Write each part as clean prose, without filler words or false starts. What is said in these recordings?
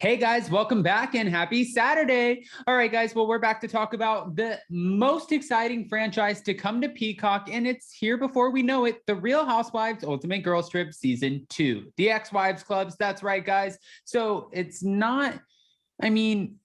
Hey guys, welcome back and happy Saturday. All right, guys, well, we're back to talk about the most exciting franchise to come to Peacock, and it's here before we know it, The Real Housewives Ultimate Girls Trip Season 2, the Ex-Wives Clubs. That's right, guys. So it's not,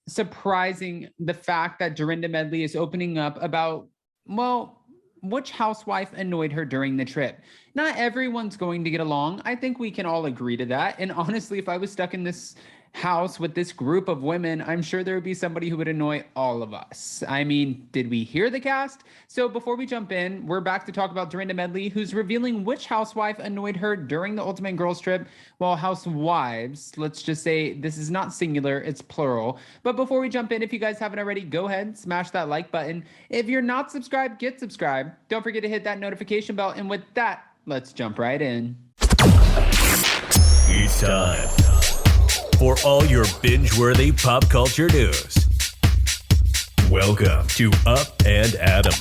surprising the fact that Dorinda Medley is opening up about, well, which housewife annoyed her during the trip. Not everyone's going to get along. I think we can all agree to that. And honestly, if I was stuck in this house with this group of women, I'm sure there would be somebody who would annoy all of us. I mean, did we hear the cast? So before we jump in, we're back to talk about Dorinda Medley, who's revealing which housewife annoyed her during the Ultimate Girls Trip. Well, housewives, let's just say this is not singular, it's plural. But before we jump in, if you guys haven't already, go ahead, smash that like button. If you're not subscribed, get subscribed. Don't forget to hit that notification bell. And with that, let's jump right in. It's time for all your binge-worthy pop culture news. Welcome to Up and Adam.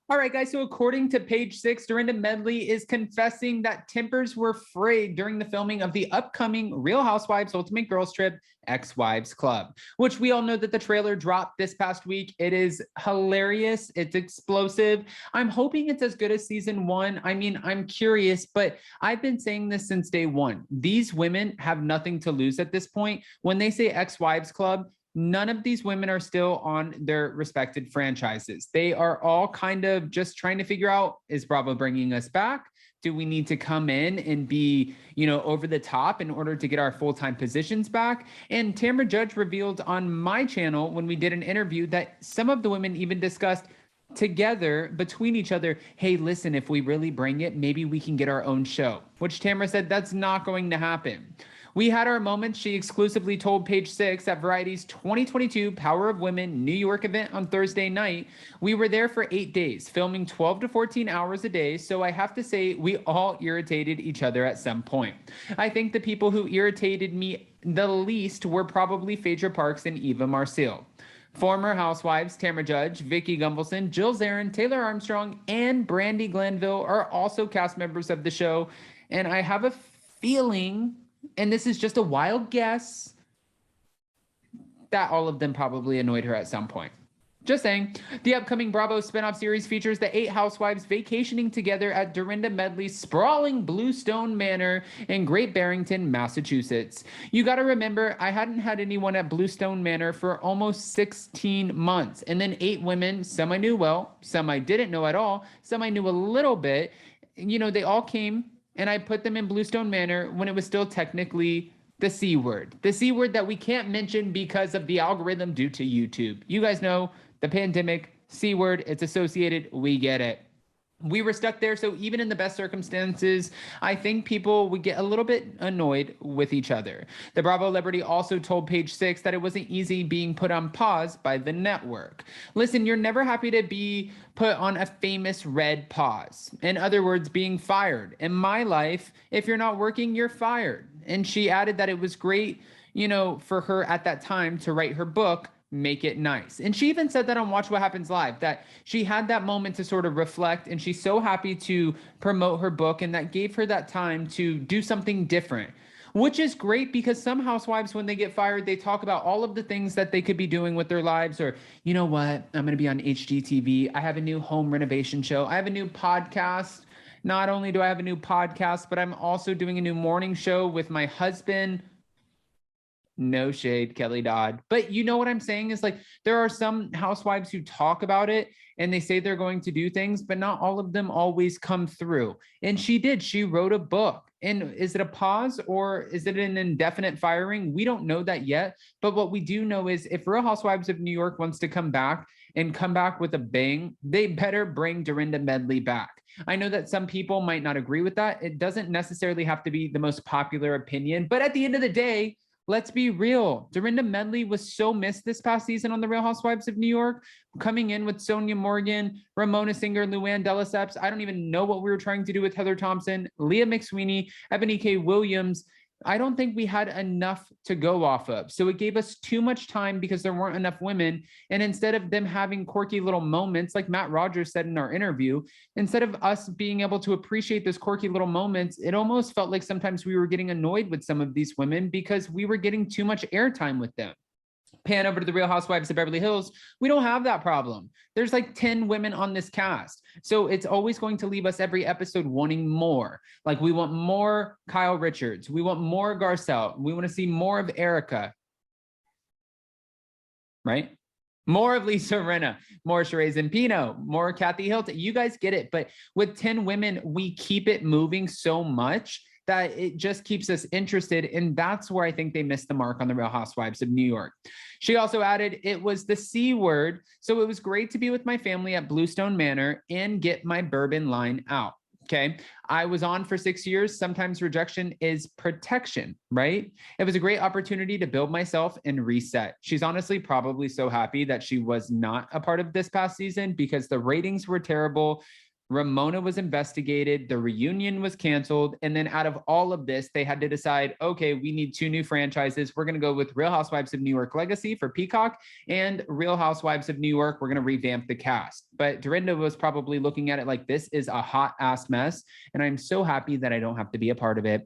All right, guys, so according to page 6, Dorinda Medley is confessing that tempers were frayed during the filming of the upcoming Real Housewives Ultimate Girls Trip Ex-Wives Club, which we all know that the trailer dropped this past week. It is hilarious. It's explosive. I'm hoping it's as good as season 1. I mean, I'm curious, but I've been saying this since day 1. These women have nothing to lose at this point. When they say Ex-Wives Club, none of these women are still on their respected franchises. They are all kind of just trying to figure out, is Bravo bringing us back? Do we need to come in and be, over the top in order to get our full-time positions back? And Tamra Judge revealed on my channel when we did an interview that some of the women even discussed together between each other, hey, listen, if we really bring it, maybe we can get our own show, which Tamra said that's not going to happen. We had our moments. She exclusively told page 6 at Variety's 2022 Power of Women New York event on Thursday night. We were there for 8 days, filming 12 to 14 hours a day. So I have to say we all irritated each other at some point. I think the people who irritated me the least were probably Phaedra Parks and Eva Marcille. Former housewives Tamra Judge, Vicki Gunvalson, Jill Zarin, Taylor Armstrong, and Brandi Glanville are also cast members of the show. And I have a feeling, and this is just a wild guess, that all of them probably annoyed her at some point. Just saying. The upcoming Bravo spinoff series features the 8 housewives vacationing together at Dorinda Medley's sprawling Bluestone Manor in Great Barrington, Massachusetts. You got to remember, I hadn't had anyone at Bluestone Manor for almost 16 months. And then 8 women, some I knew well, some I didn't know at all, some I knew a little bit. They all came, and I put them in Bluestone Manor when it was still technically the C word. The C word that we can't mention because of the algorithm due to YouTube. You guys know the pandemic, C word, it's associated, we get it. We were stuck there, so even in the best circumstances, I think people would get a little bit annoyed with each other. The Bravo celebrity also told page 6 that it wasn't easy being put on pause by the network. Listen, you're never happy to be put on a famous red pause. In other words, being fired. In my life, if you're not working, you're fired. And she added that it was great, for her at that time to write her book, Make It Nice. And she even said that on Watch What Happens Live, that she had that moment to sort of reflect, and she's so happy to promote her book, and that gave her that time to do something different, which is great because some housewives, when they get fired, they talk about all of the things that they could be doing with their lives, or, you know what, I'm going to be on HGTV. I have a new home renovation show. I have a new podcast. Not only do I have a new podcast, but I'm also doing a new morning show with my husband. No shade, Kelly Dodd. But you know what I'm saying is, like, there are some housewives who talk about it and they say they're going to do things, but not all of them always come through. And she did. She wrote a book. And is it a pause or is it an indefinite firing? We don't know that yet. But what we do know is if Real Housewives of New York wants to come back and come back with a bang, they better bring Dorinda Medley back. I know that some people might not agree with that. It doesn't necessarily have to be the most popular opinion. But at the end of the day, let's be real. Dorinda Medley was so missed this past season on The Real Housewives of New York, coming in with Sonia Morgan, Ramona Singer, Luann de Lesseps. I don't even know what we were trying to do with Heather Thompson, Leah McSweeney, Ebony K. Williams. I don't think we had enough to go off of. So it gave us too much time because there weren't enough women. And instead of them having quirky little moments, like Matt Rogers said in our interview, instead of us being able to appreciate those quirky little moments, it almost felt like sometimes we were getting annoyed with some of these women because we were getting too much airtime with them. Pan over to the Real Housewives of Beverly Hills, we don't have that problem. There's like 10 women on this cast. So it's always going to leave us every episode wanting more. Like we want more Kyle Richards. We want more Garcelle. We want to see more of Erica. Right? More of Lisa Rinna, more Sheree Zampino, more Kathy Hilton. You guys get it. But with 10 women, we keep it moving so much that it just keeps us interested. And that's where I think they missed the mark on the Real Housewives of New York. She also added, it was the C word. So it was great to be with my family at Bluestone Manor and get my bourbon line out. Okay. I was on for 6 years. Sometimes rejection is protection, right? It was a great opportunity to build myself and reset. She's honestly probably so happy that she was not a part of this past season because the ratings were terrible. Ramona was investigated, the reunion was canceled, and then out of all of this, they had to decide, okay, we need 2 new franchises. We're going to go with Real Housewives of New York Legacy for Peacock and Real Housewives of New York. We're going to revamp the cast. But Dorinda was probably looking at it like this is a hot ass mess, and I'm so happy that I don't have to be a part of it.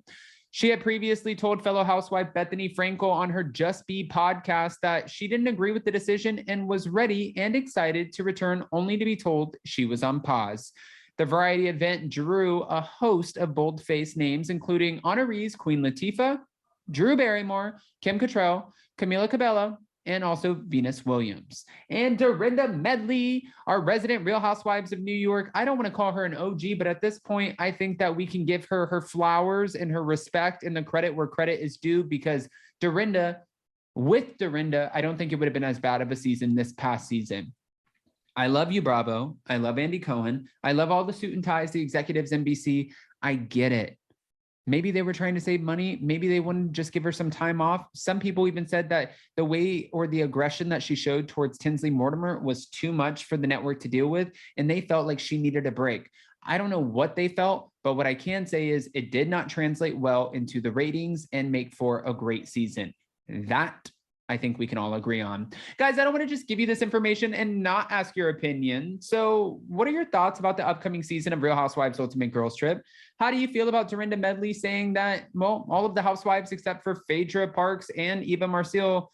She had previously told fellow housewife Bethany Frankel on her Just Be podcast that she didn't agree with the decision and was ready and excited to return, only to be told she was on pause. The variety event drew a host of bold-faced names, including honorees Queen Latifah, Drew Barrymore, Kim Cattrall, Camila Cabello, and also Venus Williams. And Dorinda Medley, our resident Real Housewives of New York. I don't want to call her an OG, but at this point, I think that we can give her her flowers and her respect and the credit where credit is due, because with Dorinda, I don't think it would have been as bad of a season this past season. I love you, Bravo. I love Andy Cohen. I love all the suit and ties, the executives, NBC. I get it. Maybe they were trying to save money. Maybe they wanted to just give her some time off. Some people even said that the way or the aggression that she showed towards Tinsley Mortimer was too much for the network to deal with, and they felt like she needed a break. I don't know what they felt, but what I can say is it did not translate well into the ratings and make for a great season. That I think we can all agree on. Guys, I don't want to just give you this information and not ask your opinion. So what are your thoughts about the upcoming season of Real Housewives Ultimate Girls Trip? How do you feel about Dorinda Medley saying that, well, all of the housewives except for Phaedra Parks and Eva Marcille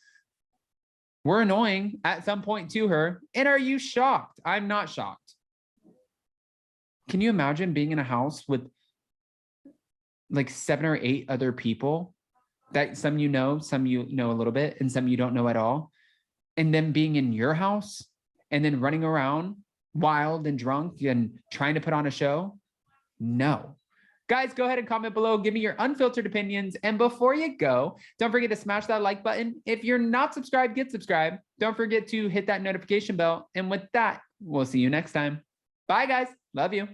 were annoying at some point to her? And are you shocked? I'm not shocked. Can you imagine being in a house with like 7 or 8 other people that some you know a little bit, and some you don't know at all, and then being in your house and then running around wild and drunk and trying to put on a show? No. Guys, go ahead and comment below. Give me your unfiltered opinions. And before you go, don't forget to smash that like button. If you're not subscribed, get subscribed. Don't forget to hit that notification bell. And with that, we'll see you next time. Bye, guys. Love you.